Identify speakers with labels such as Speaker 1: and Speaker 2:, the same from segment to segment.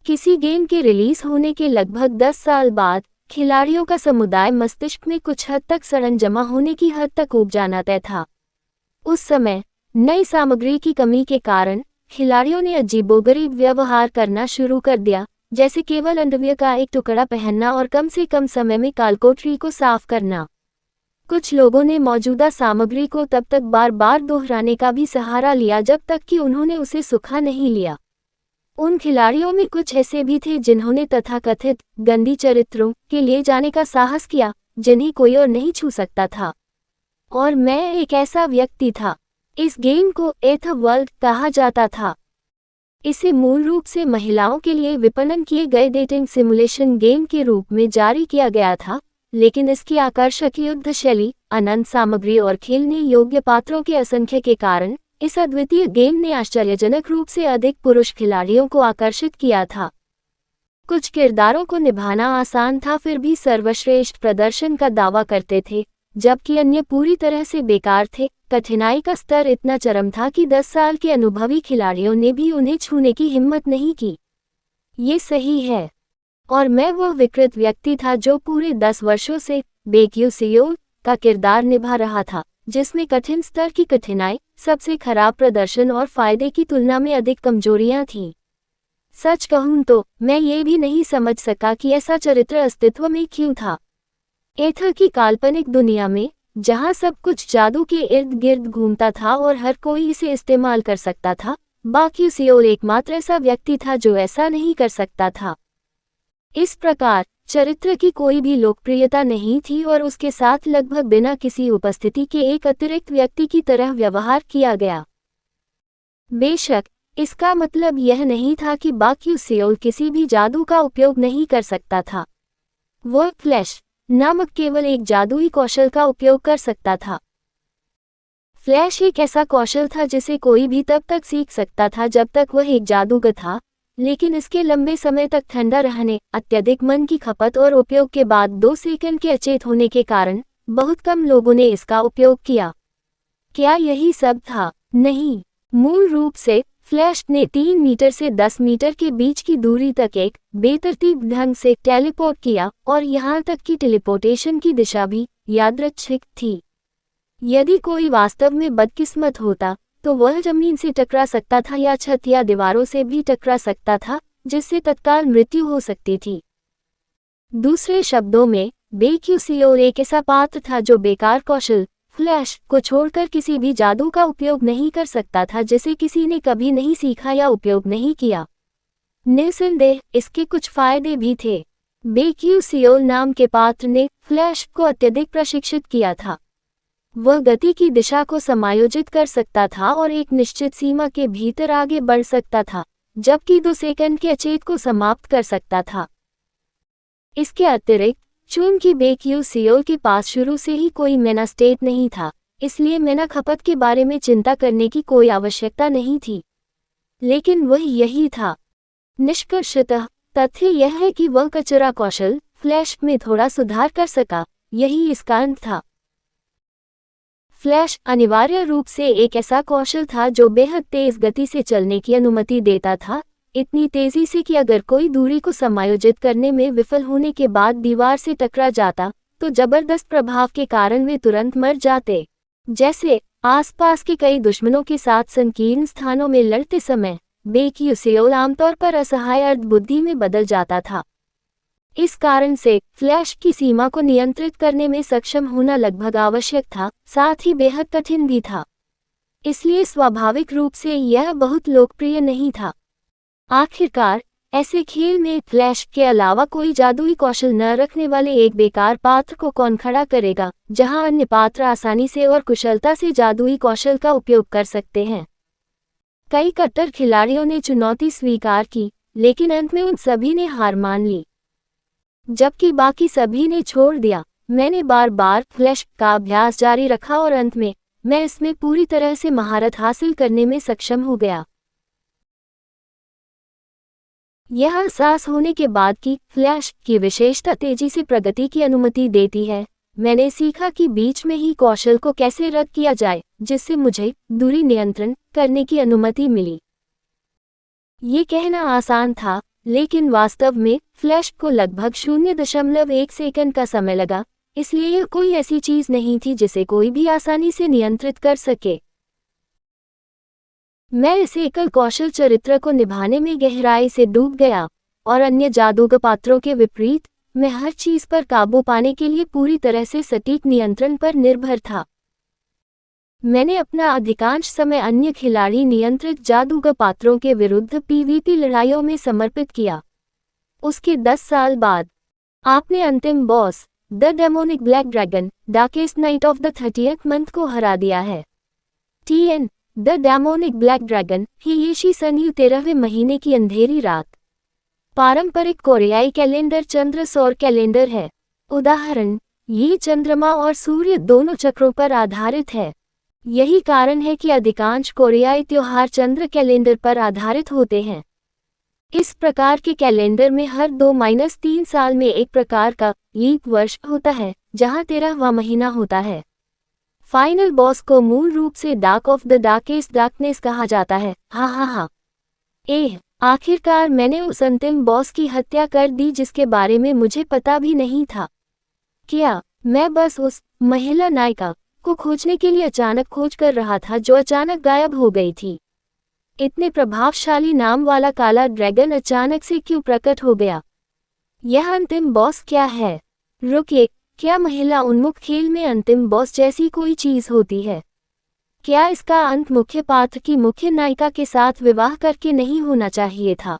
Speaker 1: किसी गेम के रिलीज होने के लगभग 10 साल बाद खिलाड़ियों का समुदाय मस्तिष्क में कुछ हद तक सड़न जमा होने की हद तक ऊब जाना तय था। उस समय नई सामग्री की कमी के कारण खिलाड़ियों ने अजीबोगरीब व्यवहार करना शुरू कर दिया, जैसे केवल अंडरवियर का एक टुकड़ा पहनना और कम से कम समय में कालकोठरी को साफ करना। कुछ लोगों ने मौजूदा सामग्री को तब तक बार बार दोहराने का भी सहारा लिया जब तक कि उन्होंने उसे सुखा नहीं लिया। उन खिलाड़ियों में कुछ ऐसे भी थे जिन्होंने तथाकथित गंदी चरित्रों के लिए जाने का साहस किया, जिन्हें कोई और नहीं छू सकता था। और मैं एक ऐसा व्यक्ति था। इस गेम को एथ वर्ल्ड कहा जाता था। इसे मूल रूप से महिलाओं के लिए विपणन किए गए डेटिंग सिमुलेशन गेम के रूप में जारी किया गया था, लेकिन इसकी आकर्षक युद्ध शैली, अनंत सामग्री और खेलने योग्य पात्रों के असंख्य के कारण इस अद्वितीय गेम ने आश्चर्यजनक रूप से अधिक पुरुष खिलाड़ियों को आकर्षित किया था। कुछ किरदारों को निभाना आसान था, फिर भी सर्वश्रेष्ठ प्रदर्शन का दावा करते थे, जबकि अन्य पूरी तरह से बेकार थे। कठिनाई का स्तर इतना चरम था कि 10 साल के अनुभवी खिलाड़ियों ने भी उन्हें छूने की हिम्मत नहीं की। ये सही है। और मैं वह विकृत व्यक्ति था जो पूरे 10 वर्षों से बेक्यूसीओ का किरदार निभा रहा था, जिसमें कठिन स्तर की कठिनाई, सबसे खराब प्रदर्शन और फायदे की तुलना में अधिक कमजोरियां थीं। सच कहूं तो मैं ये भी नहीं समझ सका कि ऐसा चरित्र अस्तित्व में क्यों था। एथर की काल्पनिक दुनिया में, जहां सब कुछ जादू के इर्द गिर्द घूमता था और हर कोई इसे इस्तेमाल कर सकता था, बाक्यूसीओ एकमात्र ऐसा व्यक्ति था जो ऐसा नहीं कर सकता था। इस प्रकार चरित्र की कोई भी लोकप्रियता नहीं थी और उसके साथ लगभग बिना किसी उपस्थिति के एक अतिरिक्त व्यक्ति की तरह व्यवहार किया गया। बेशक इसका मतलब यह नहीं था कि बाक्यूसीओ किसी भी जादू का उपयोग नहीं कर सकता था। वह फ्लैश नामक केवल एक जादुई कौशल का उपयोग कर सकता था। फ्लैश एक ऐसा कौशल था जिसे कोई भी तब तक सीख सकता था जब तक वह एक जादूगर था, लेकिन इसके लंबे समय तक ठंडा रहने, अत्यधिक मन की खपत और उपयोग के बाद 2 सेकंड के अचेत होने के कारण बहुत कम लोगों ने इसका उपयोग किया। क्या यही सब था? नहीं। मूल रूप से फ्लैश ने 3 मीटर से 10 मीटर के बीच की दूरी तक एक बेतरतीब ढंग से टेलीपोर्ट किया, और यहाँ तक कि टेलीपोर्टेशन की दिशा भी यादृच्छिक थी। यदि कोई वास्तव में बदकिस्मत होता तो वह जमीन से टकरा सकता था या छत या दीवारों से भी टकरा सकता था, जिससे तत्काल मृत्यु हो सकती थी। दूसरे शब्दों में, बेक्यूसीओ एक ऐसा पात्र था जो बेकार कौशल फ्लैश को छोड़कर किसी भी जादू का उपयोग नहीं कर सकता था जिसे किसी ने कभी नहीं सीखा या उपयोग नहीं किया। निस्संदेह इसके कुछ फायदे भी थे। बेक्यूसीओ नाम के पात्र ने फ्लैश को अत्यधिक प्रशिक्षित किया था। वह गति की दिशा को समायोजित कर सकता था और एक निश्चित सीमा के भीतर आगे बढ़ सकता था, जबकि 2 सेकंड के अचेत को समाप्त कर सकता था। इसके अतिरिक्त, चूंकि बेक्यूसीओ के पास शुरू से ही कोई मैना स्टेट नहीं था, इसलिए मैना खपत के बारे में चिंता करने की कोई आवश्यकता नहीं थी। लेकिन वह यही था। निष्कर्षतः तथ्य यह है कि वह कचरा कौशल फ्लैश में थोड़ा सुधार कर सका, यही इसका अंत था। फ्लैश अनिवार्य रूप से एक ऐसा कौशल था जो बेहद तेज गति से चलने की अनुमति देता था, इतनी तेजी से कि अगर कोई दूरी को समायोजित करने में विफल होने के बाद दीवार से टकरा जाता तो जबरदस्त प्रभाव के कारण वे तुरंत मर जाते। जैसे आसपास के कई दुश्मनों के साथ संकीर्ण स्थानों में लड़ते समय बेक्यूसीओ आमतौर पर असहाय अर्धबुद्धि में बदल जाता था। इस कारण से फ्लैश की सीमा को नियंत्रित करने में सक्षम होना लगभग आवश्यक था, साथ ही बेहद कठिन भी था। इसलिए स्वाभाविक रूप से यह बहुत लोकप्रिय नहीं था। आखिरकार ऐसे खेल में फ्लैश के अलावा कोई जादुई कौशल न रखने वाले एक बेकार पात्र को कौन खड़ा करेगा, जहां अन्य पात्र आसानी से और कुशलता से जादुई कौशल का उपयोग कर सकते हैं। कई कट्टर खिलाड़ियों ने चुनौती स्वीकार की, लेकिन अंत में उन सभी ने हार मान ली, जबकि बाकी सभी ने छोड़ दिया। मैंने बार बार फ्लैश का अभ्यास जारी रखा और अंत में मैं इसमें पूरी तरह से महारत हासिल करने में सक्षम हो गया। यह एहसास होने के बाद कि फ्लैश की विशेषता तेजी से प्रगति की अनुमति देती है, मैंने सीखा कि बीच में ही कौशल को कैसे रद्द किया जाए, जिससे मुझे दूरी नियंत्रण करने की अनुमति मिली। ये कहना आसान था, लेकिन वास्तव में फ्लैश को लगभग 0.1 सेकंड का समय लगा, इसलिए यह कोई ऐसी चीज नहीं थी जिसे कोई भी आसानी से नियंत्रित कर सके। मैं इस एकल कौशल चरित्र को निभाने में गहराई से डूब गया, और अन्य जादूगर पात्रों के विपरीत, मैं हर चीज पर काबू पाने के लिए पूरी तरह से सटीक नियंत्रण पर निर्भर था। मैंने अपना अधिकांश समय अन्य खिलाड़ी नियंत्रित जादूगर पात्रों के विरुद्ध पीवीपी लड़ाइयों में समर्पित किया। उसके 10 साल बाद, आपने अंतिम boss, the demonic black dragon, darkest night of the 30th month को हरा दिया है। TN, the demonic black dragon, हियेशी सन्यू 13वें महीने की अंधेरी रात। पारंपरिक कोरियाई कैलेंडर चंद्र सौर कैलेंडर है। उदाहरण, ये चंद्रमा और सूर्य दोनों चक्रों पर आधारित है। यही कारण है कि अधिकांश कोरियाई त्योहार चंद्र कैलेंडर पर आधारित होते हैं। इस प्रकार के कैलेंडर में हर 2-3 साल में एक प्रकार का लीप वर्ष होता है, जहां 13वां महीना होता है। फाइनल बॉस को मूल रूप से dark of the darkest darkness कहा जाता है। हा। आखिरकार मैंने उस अंतिम बॉस की हत्या कर दी जिसके बारे में मुझे पता भी नहीं था। क्या मैं बस उस महिला नायिका को खोजने के लिए अचानक खोज कर रहा था जो अचानक गायब हो गई थी? इतने प्रभावशाली नाम वाला काला ड्रैगन अचानक से क्यों प्रकट हो गया? यह अंतिम बॉस क्या है? रुकिए, क्या महिला उन्मुख खेल में अंतिम बॉस जैसी कोई चीज होती है? क्या इसका अंत मुख्य पात्र की मुख्य नायिका के साथ विवाह करके नहीं होना चाहिए था?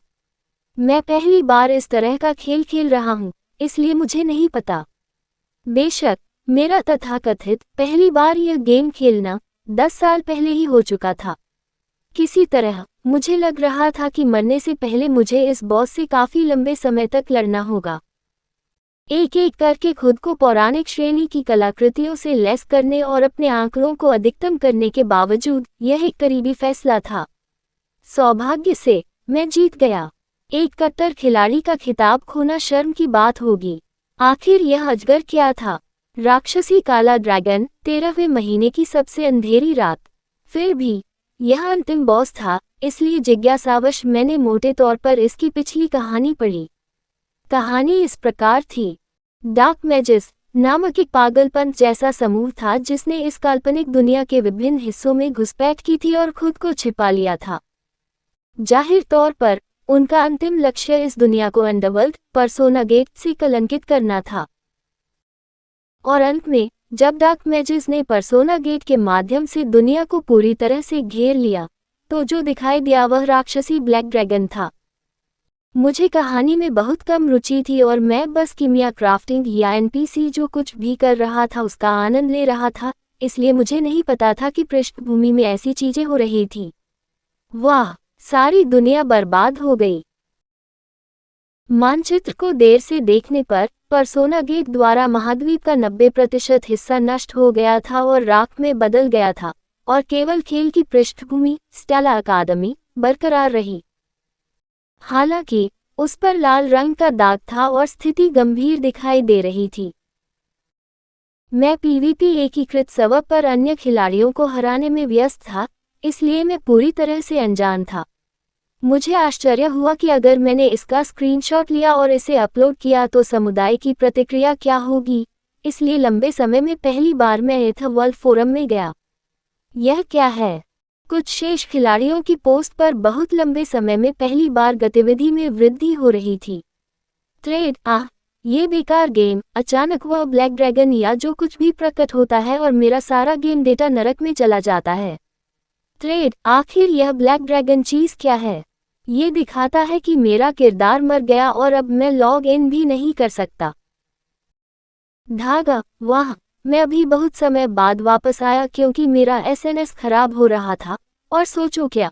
Speaker 1: मैं पहली बार इस तरह का खेल खेल रहा हूँ, इसलिए मुझे नहीं पता। बेशक, मेरा तथाकथित पहली बार यह गेम खेलना 10 साल पहले ही हो चुका था। किसी तरह, मुझे लग रहा था कि मरने से पहले मुझे इस बॉस से काफी लंबे समय तक लड़ना होगा। एक एक करके खुद को पौराणिक श्रेणी की कलाकृतियों से लैस करने और अपने आंकड़ों को अधिकतम करने के बावजूद यह एक करीबी फैसला था। सौभाग्य से, मैं जीत गया। एक कट्टर खिलाड़ी का खिताब खोना शर्म की बात होगी। आखिर यह अजगर क्या था? राक्षसी काला ड्रैगन, 13वें महीने की सबसे अंधेरी रात। फिर भी, यह अंतिम बॉस था, इसलिए जिज्ञासावश मैंने मोटे तौर पर इसकी पिछली कहानी पढ़ी। कहानी इस प्रकार थी। डार्क मैजिस नामक एक पागलपंथ जैसा समूह था जिसने इस काल्पनिक दुनिया के विभिन्न हिस्सों में घुसपैठ की थी और खुद को छिपा लिया था। जाहिर तौर पर, उनका अंतिम लक्ष्य इस दुनिया को अंडरवर्ल्ड, पर्सोना गेट से कलंकित करना था। और अंत में, जब डार्क मैजिस ने पर्सोना गेट के माध्यम से दुनिया को पूरी तरह से घेर लिया, तो जो दिखाई दिया वह राक्षसी ब्लैक ड्रैगन था। मुझे कहानी में बहुत कम रुचि थी और मैं बस कीमिया क्राफ्टिंग या एनपीसी जो कुछ भी कर रहा था उसका आनंद ले रहा था, इसलिए मुझे नहीं पता था कि पृष्ठभूमि में ऐसी चीजें हो रही थी। वाह, सारी दुनिया बर्बाद हो गई। मानचित्र को देर से देखने पर, पर्सोना गेट द्वारा महाद्वीप का 90% हिस्सा नष्ट हो गया था और राख में बदल गया था, और केवल खेल की पृष्ठभूमि, स्टेला अकादमी, बरकरार रही। हालांकि, उस पर लाल रंग का दाग था और स्थिति गंभीर दिखाई दे रही थी। मैं पीवीपी एकीकृत सर्वर पर अन्य खिलाड़ियों को हराने में व्यस्त था, इसलिए मैं पूरी तरह से अनजान था। मुझे आश्चर्य हुआ कि अगर मैंने इसका स्क्रीनशॉट लिया और इसे अपलोड किया तो समुदाय की प्रतिक्रिया क्या होगी, इसलिए लंबे समय में पहली बार मैं एथवर्ल्ड फोरम में गया। यह क्या है? कुछ शेष खिलाड़ियों की पोस्ट पर बहुत लंबे समय में पहली बार गतिविधि में वृद्धि हो रही थी। ट्रेड, ये बेकार गेम, अचानक वह ब्लैक ड्रैगन या जो कुछ भी प्रकट होता है और मेरा सारा गेम डेटा नरक में चला जाता है। ट्रेड, आखिर यह ब्लैक ड्रैगन चीज क्या है? ये दिखाता है कि मेरा किरदार मर गया और अब मैं लॉग इन भी नहीं कर सकता। धागा, वाह, मैं अभी बहुत समय बाद वापस आया क्योंकि मेरा एसएनएस खराब हो रहा था, और सोचो क्या,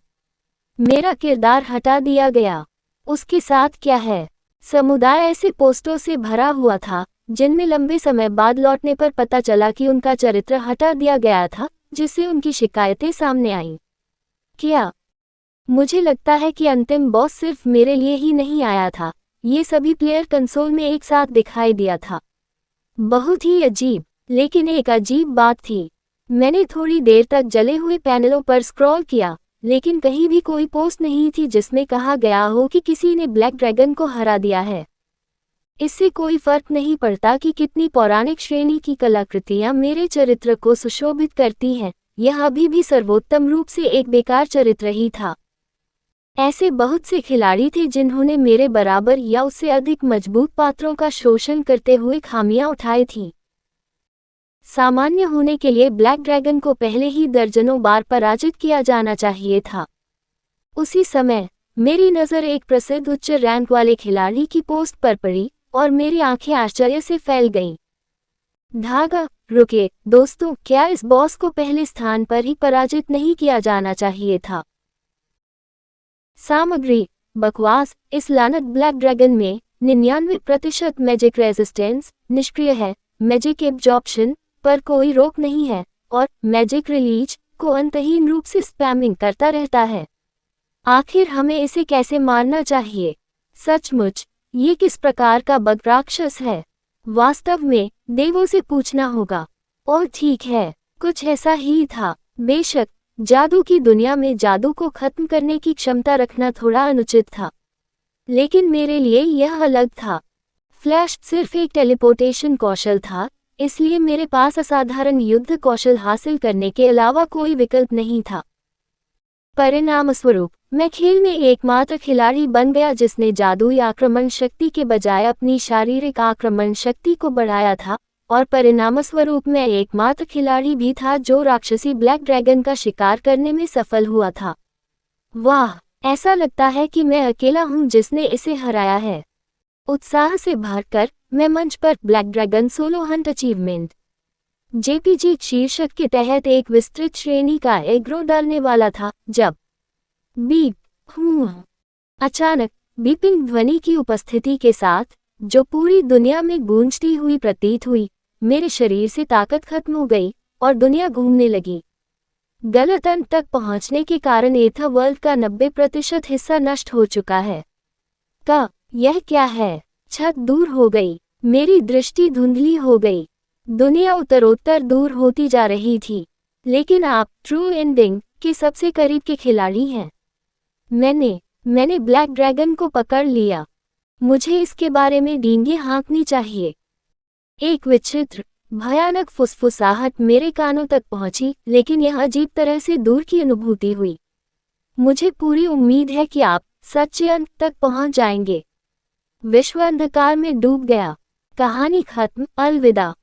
Speaker 1: मेरा किरदार हटा दिया गया। उसके साथ क्या है? समुदाय ऐसे पोस्टों से भरा हुआ था जिनमें लंबे समय बाद लौटने पर पता चला कि उनका चरित्र हटा दिया गया था, जिससे उनकी शिकायतें सामने आईं। क्या मुझे लगता है कि अंतिम बॉस सिर्फ मेरे लिए ही नहीं आया था, ये सभी प्लेयर कंसोल में एक साथ दिखाई दिया था। बहुत ही अजीब, लेकिन एक अजीब बात थी। मैंने थोड़ी देर तक जले हुए पैनलों पर स्क्रॉल किया, लेकिन कहीं भी कोई पोस्ट नहीं थी जिसमें कहा गया हो कि किसी ने ब्लैक ड्रैगन को हरा दिया है। इससे कोई फर्क नहीं पड़ता कि कितनी पौराणिक श्रेणी की कलाकृतियां मेरे चरित्र को सुशोभित करती हैं, यह अभी भी सर्वोत्तम रूप से एक बेकार चरित्र ही था। ऐसे बहुत से खिलाड़ी थे जिन्होंने मेरे बराबर या उससे अधिक मजबूत पात्रों का शोषण करते हुए खामियां उठाई थीं। सामान्य होने के लिए ब्लैक ड्रैगन को पहले ही दर्जनों बार पराजित किया जाना चाहिए था। उसी समय मेरी नज़र एक प्रसिद्ध उच्च रैंक वाले खिलाड़ी की पोस्ट पर पड़ी और मेरी आंखें आश्चर्य से फैल गईं। धागा, रुके दोस्तों, क्या इस बॉस को पहले स्थान पर ही पराजित नहीं किया जाना चाहिए था? सामग्री, बकवास। इस लानत ब्लैक ड्रैगन में 99% मैजिक रेजिस्टेंस निष्क्रिय है, मैजिक एब्जॉर्प्शन पर कोई रोक नहीं है और मैजिक रिलीज को अंतहीन रूप से स्पैमिंग करता रहता है। आखिर हमें इसे कैसे मारना चाहिए? सचमुच ये किस प्रकार का बग राक्षस है? वास्तव में देवों से पूछना होगा। और ठीक है, कुछ ऐसा ही था। बेशक जादू की दुनिया में जादू को खत्म करने की क्षमता रखना थोड़ा अनुचित था, लेकिन मेरे लिए यह अलग था। फ्लैश सिर्फ एक टेलीपोर्टेशन कौशल था, इसलिए मेरे पास असाधारण युद्ध कौशल हासिल करने के अलावा कोई विकल्प नहीं था। परिणामस्वरूप मैं खेल में एकमात्र खिलाड़ी बन गया जिसने जादुई आक्रमण शक्ति के बजाय अपनी शारीरिक आक्रमण शक्ति को बढ़ाया था, और परिणामस्वरूप मैं एकमात्र खिलाड़ी भी था जो राक्षसी ब्लैक ड्रैगन का शिकार करने में सफल हुआ था। वाह, ऐसा लगता है कि मैं अकेला हूं जिसने इसे हराया है। उत्साह से भरकर मैं मंच पर black dragon solo Hunt achievement JPG शीर्षक के तहत एक विस्तृत श्रेणी का एग्रो डालने वाला था जब बीप अचानक बीपिंग ध्वनि की उपस्थिति के साथ, जो पूरी दुनिया में गूंजती हुई प्रतीत हुई, मेरे शरीर से ताकत खत्म हो गई और दुनिया घूमने लगी। गलत अंत तक पहुंचने के कारण एथा वर्ल्ड का 90% हिस्सा नष्ट हो चुका है। यह क्या है? छत दूर हो गई, मेरी दृष्टि धुंधली हो गई, दुनिया उत्तरोत्तर दूर होती जा रही थी। लेकिन आप ट्रू एंडिंग के सबसे करीब के खिलाड़ी हैं। मैंने ब्लैक ड्रैगन को पकड़ लिया। मुझे इसके बारे में डींगे हाँकनी चाहिए। एक विचित्र भयानक फुसफुसाहट मेरे कानों तक पहुंची, लेकिन यह अजीब तरह से दूर की अनुभूति हुई। मुझे पूरी उम्मीद है कि आप सच्चे अंत तक पहुंच जाएंगे। विश्व अंधकार में डूब गया। कहानी खत्म। अलविदा।